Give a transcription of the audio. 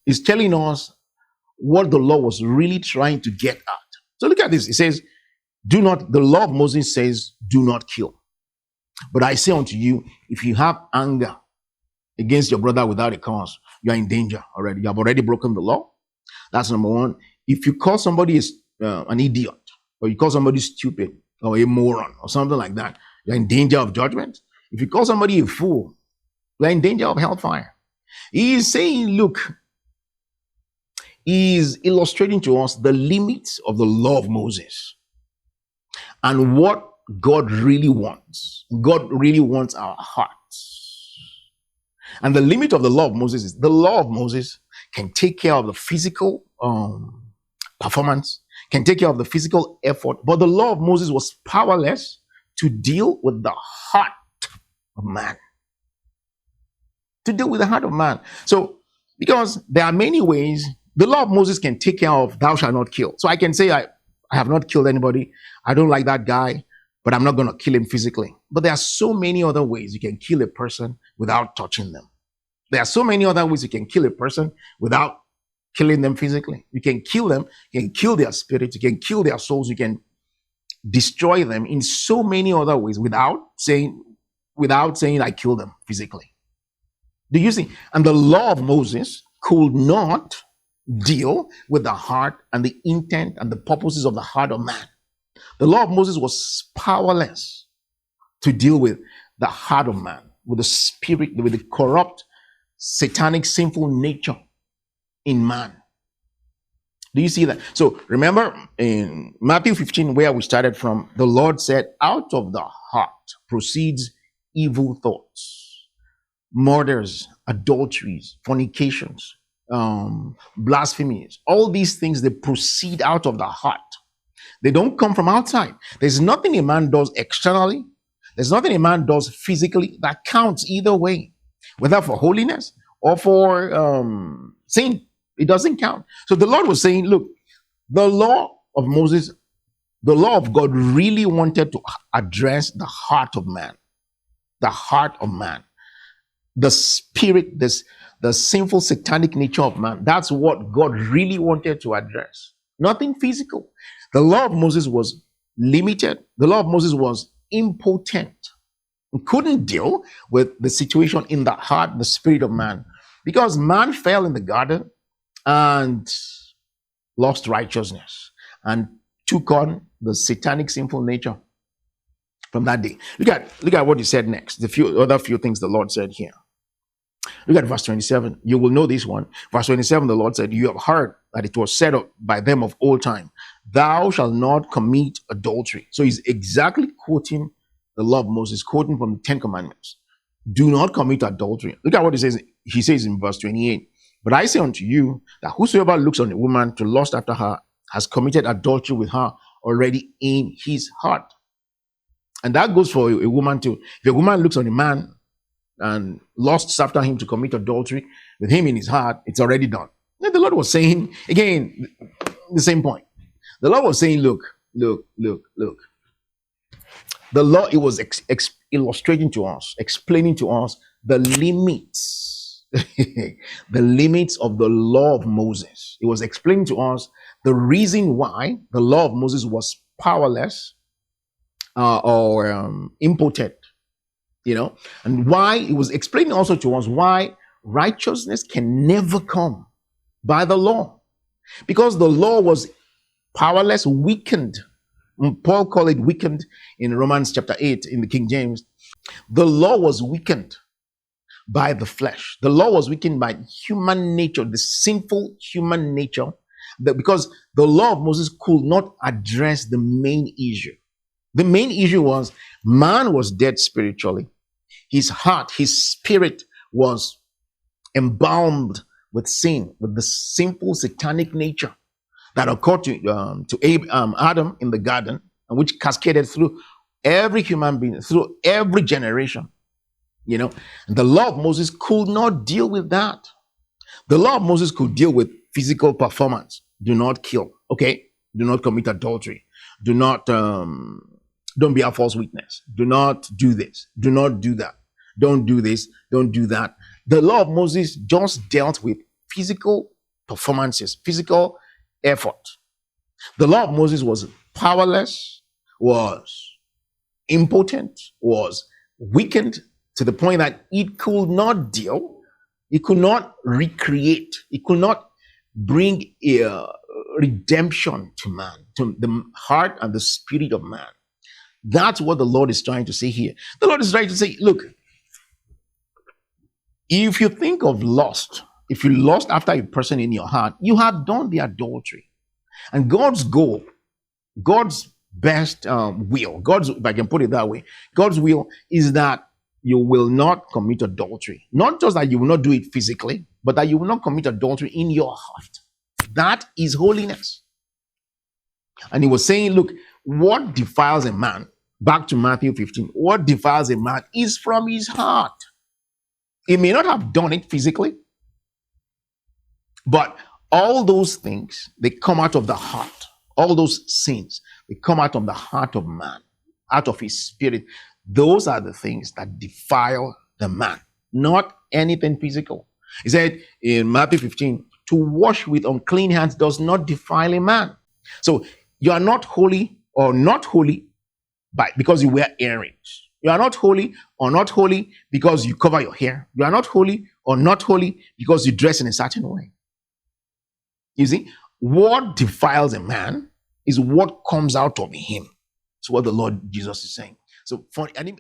is telling us what the law was really trying to get at. So look at this. It says, the law of Moses says, do not kill. But I say unto you, if you have anger against your brother without a cause, you are in danger already. You have already broken the law. That's number one. If you call somebody an idiot, or you call somebody stupid, or a moron, or something like that, you're in danger of judgment. If you call somebody a fool, you're in danger of hellfire. He is saying, look, he is illustrating to us the limits of the law of Moses and what God really wants. God really wants our hearts. And the limit of the law of Moses is the law of Moses can take care of the physical performance, can take care of the physical effort, but the law of Moses was powerless to deal with the heart of man. To deal with the heart of man. So, because there are many ways, the law of Moses can take care of thou shalt not kill. So I can say, I have not killed anybody. I don't like that guy, but I'm not going to kill him physically. But there are so many other ways you can kill a person without touching them. There are so many other ways you can kill a person without killing them physically. You can kill them, you can kill their spirits, you can kill their souls, you can destroy them in so many other ways without saying I kill them physically. Do you see? And the law of Moses could not deal with the heart and the intent and the purposes of the heart of man. The law of Moses was powerless to deal with the heart of man, with the spirit, with the corrupt, satanic, sinful nature in man. Do you see that? So remember in Matthew 15, where we started from, the Lord said, out of the heart proceeds evil thoughts, murders, adulteries, fornications, blasphemies. All these things, they proceed out of the heart. They don't come from outside. There's nothing a man does externally. There's nothing a man does physically that counts either way, whether for holiness or for sin. It doesn't count. So the Lord was saying, look, the law of Moses, the law of God really wanted to address the heart of man, the heart of man, the spirit, the sinful satanic nature of man. That's what God really wanted to address. Nothing physical. The law of Moses was limited. The law of Moses was impotent. It couldn't deal with the situation in the heart, the spirit of man, because man fell in the garden and lost righteousness and took on the satanic sinful nature from that day. Look at what he said next. The few things the Lord said here. Look at verse 27. You will know this one. Verse 27, the Lord said, you have heard that it was said by them of old time, thou shalt not commit adultery. So he's exactly quoting the law of Moses, quoting from the 10 Commandments. Do not commit adultery. Look at what he says. He says in verse 28, but I say unto you that whosoever looks on a woman to lust after her has committed adultery with her already in his heart. And that goes for a woman too. If a woman looks on a man and lusts after him to commit adultery with him in his heart, it's already done. And the Lord was saying, again, the same point. The Lord was saying, look. The law, it was illustrating to us, explaining to us the limits, the limits of the law of Moses. It was explaining to us the reason why the law of Moses was powerless or impotent, and why it was explaining also to us why righteousness can never come by the law, because the law was powerless, weakened. Paul called it weakened in Romans chapter 8 in the King James. The law was weakened by the flesh. The law was weakened by human nature, the sinful human nature, because the law of Moses could not address the main issue. The main issue was man was dead spiritually. His heart, his spirit was embalmed with sin, with the sinful satanic nature that occurred to Adam in the garden, and which cascaded through every human being, through every generation. The law of Moses could not deal with that. The law of Moses could deal with physical performance. Do not kill. Okay. Do not commit adultery. Do not, don't be a false witness. Do not do this. Do not do that. Don't do this. Don't do that. The law of Moses just dealt with physical performances, physical effort. The law of Moses was powerless, was impotent, was weakened to the point that it could not deal, it could not recreate, it could not bring a redemption to man, to the heart and the spirit of man. That's what the Lord is trying to say here. The Lord is trying to say, look, if you think of lust, if you lust after a person in your heart, you have done the adultery. And God's goal, God's best will, God's, if I can put it that way, God's will is that you will not commit adultery. Not just that you will not do it physically, but that you will not commit adultery in your heart. That is holiness. And he was saying, look, what defiles a man, back to Matthew 15, what defiles a man is from his heart. He may not have done it physically, but all those things, they come out of the heart. All those sins, they come out of the heart of man, out of his spirit. Those are the things that defile the man, not anything physical. He said in Matthew 15, to wash with unclean hands does not defile a man. So you are not holy or not holy because you wear earrings. You are not holy or not holy because you cover your hair. You are not holy or not holy because you dress in a certain way. You see, what defiles a man is what comes out of him. It's what the Lord Jesus is saying. So for any